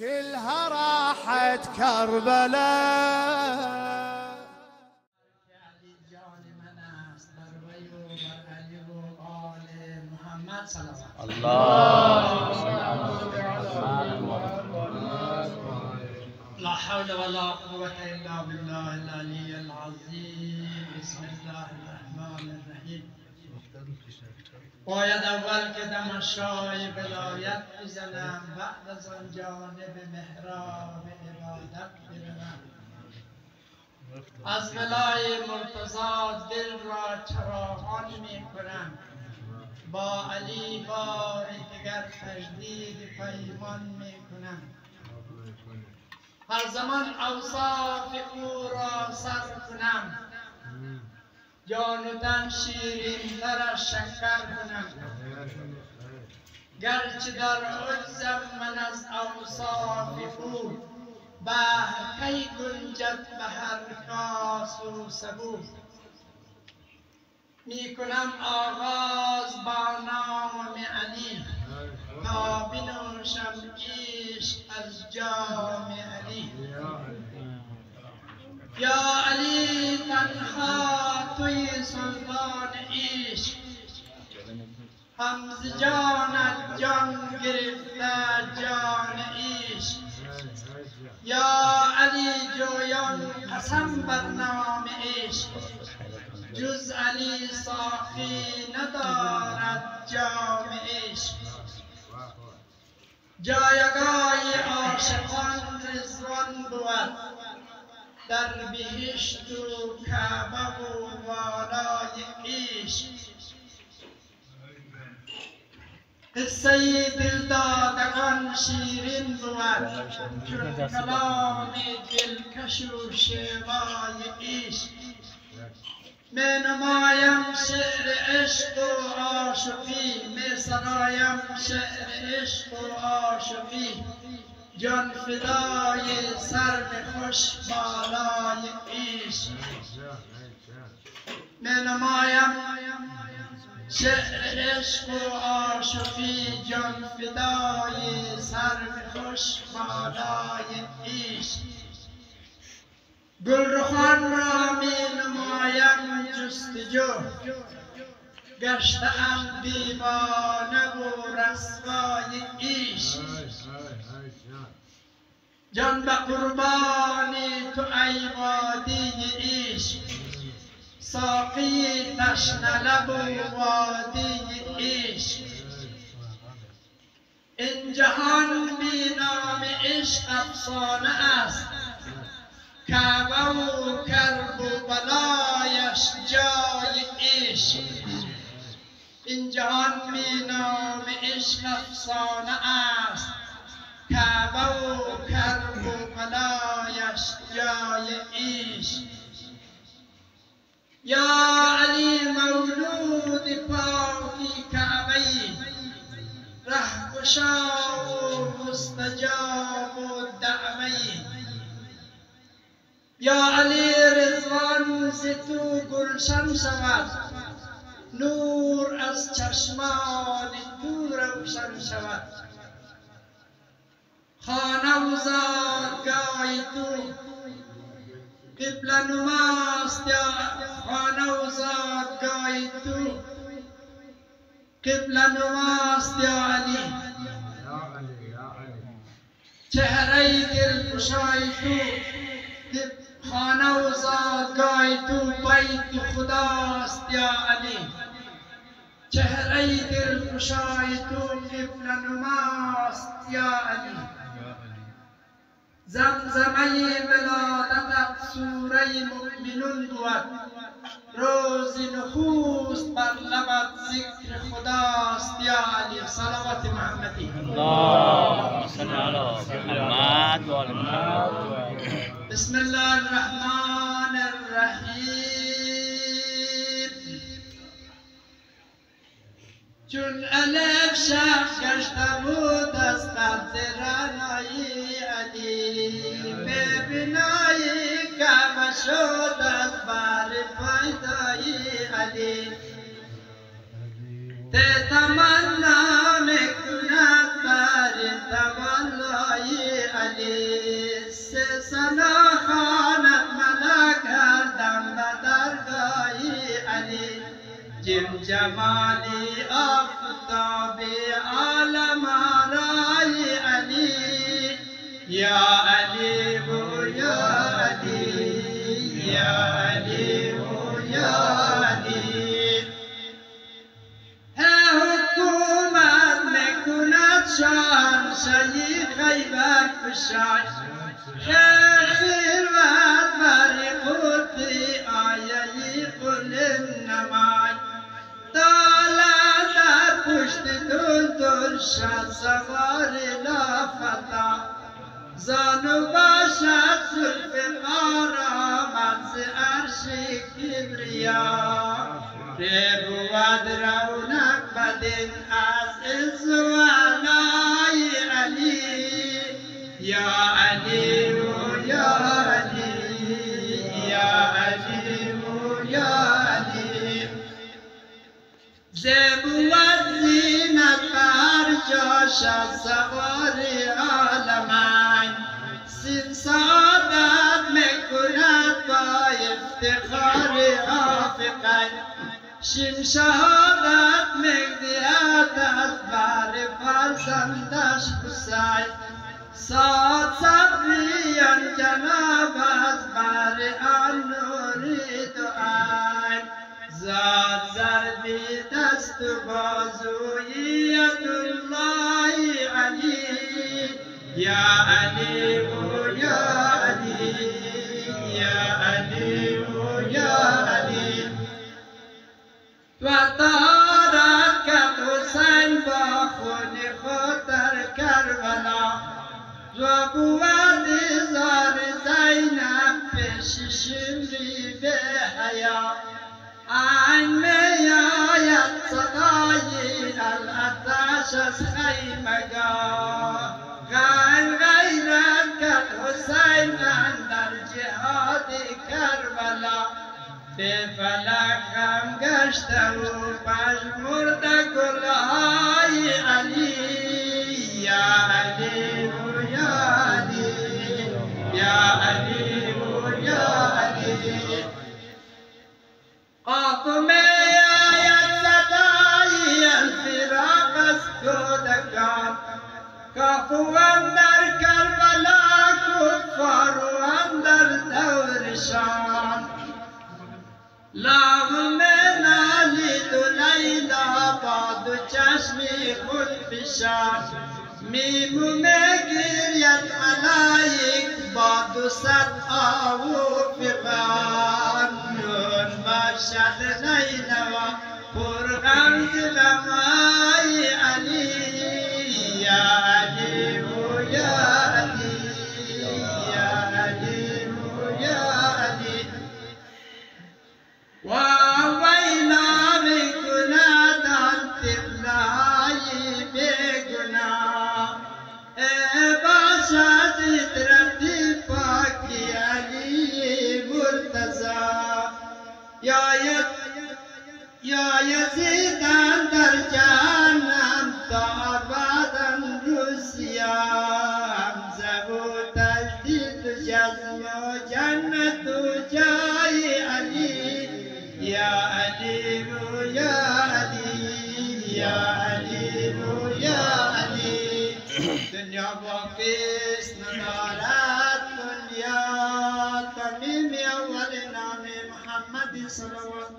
كلها راحت كربلاء. لا حول ولا قوة إلا بالله العلي العظيم. بسم الله الرحمن الرحیم. باید اول که دمشای ولایت بزنم، بعد از آن جانب محراب عبادت بروم. از ولای مرتضی دل را چراغان می کنم، با علی بار دیگر تجدید پیمان می کنم. هر زمان اوصاف او را سر کنم، جان و تن شیرین ترش شکر کنم. گرچه در عجزم من از اوصاف او، بحر کی گنجد به هر کاس و سبو. می کنم آغاز با نام علی، تا بنوشم عشق از جام علی. یا علی تنها توی سلطان عشق، هم ز جانت جان گرفته جان عشق. یا علی جویان قسم بر نام عشق، جز علی ساقی ندارد جام عشق. جایگاه عاشقان رضوان بود، در بهشت و کعبه و والای عشق. قصه دلدادگان شیرین بود، چون کلام دلکش و شیوای عشق. می نمایم شعر عشق و عاشقی، می سرایم شعر عشق و عاشقی. جان فدای سرو خوش بالای عشق. می نمایم شعر عشق و عاشقی، جان فدای سرو خوش بالای عشق. گلرخان را می نمایم جستجو، گشته‌ام دیوانه و رسوای عشق. جان به قربان تو ای وادی عشق، ساقی تشنه لب و وادی عشق. این جهان بی نام عشق افسانه است، کعبه و کرب و بلایش جای عشق. این جهان بی نام عشق افسانه است، کعبه و کرب و بلایش جای عشق. یا علی مولود پاکی کعبه‌ای، رهگشا و مستجاب و دعوه‌ای. یا علی رضوان ز تو گلشن شود، نور از چشمان تو روشن شود. خانه و زادگاه تو قبله نماست، یا خانه و زادگاه تو قبله نماست. یا علی چهره دلگشای تو، خانه و زادگاه تو بیت خداست. یا علی چهره دلگشای تو قبله نماست. یا علی زمزمه ولادتت سوره مؤمنون بود، روز نخوست بر لبت ذکر خداست. یا علی صلوات محمدی. اللهم صل علی محمد و آل محمد. بسم الله الرحمن الرحیم. چون الف شب گشته بود از قد رنایی علی، به بنای کعبه شد از بر پیدای علی. تمنا میکند بر تولای علی 3 سال خانت ملا کردم به درگاه علی جم جمالی آفتابی عالم آرای علی یا علی و یا علی یا علی و یا علی حکومت میکند شاهنشاهی خیبر کشای خیروت بر قوتی آیهی قل نمای دولت در پشت دل شد سوار لافتا زانو باشد زلفقار آمد عرش کبریا بود رونق بدین از عز و علای علی یا علی و یا علی یا علی و یا علی زبوت زینت بر جاشد سوار عالمین سین سعادت میکند با افتخار آفقین شین شهادت میگدید از بر فرزندش حسین ساد صبریان جناب از بر آن نوری دعای زاد ضربی دست و بازوی الله علی یا علی و یا علی یا علی و یا علی و طهارت کرد حسین با خون خود در کربلا و بود زار زینب پیش شمری به حیا عین میآید صدای الاتش از خیمگاه غیرت کرد حسین اندر جهاد کربلا به فلک خم گشته و پژمرده گلهای علی یا علی و یا علی یا علی و یا علی قاف میآید صدای الفراق از کودکان کافو اندر کربلا کفار و اندر دورشان لام نالید و لیلا با دو چشمی خود فشان میمو میگرید ملائک با 200 آهو فغان نون باشد نیلوا پرغم غمای علی یا علی و یا علی یا علی و یا علی و ویلا میکند آن طفلهای بیگناه باشد عطرتی پاکی علی مرتضی یا یزید در جهنم تا ابد روسیا همزه و تجدید و جزم و جنت و جای علی یا علی و یا علی یا علی و یا علی دنیا باقیست ندارد دنیا تمیم اول نام محمد صلوات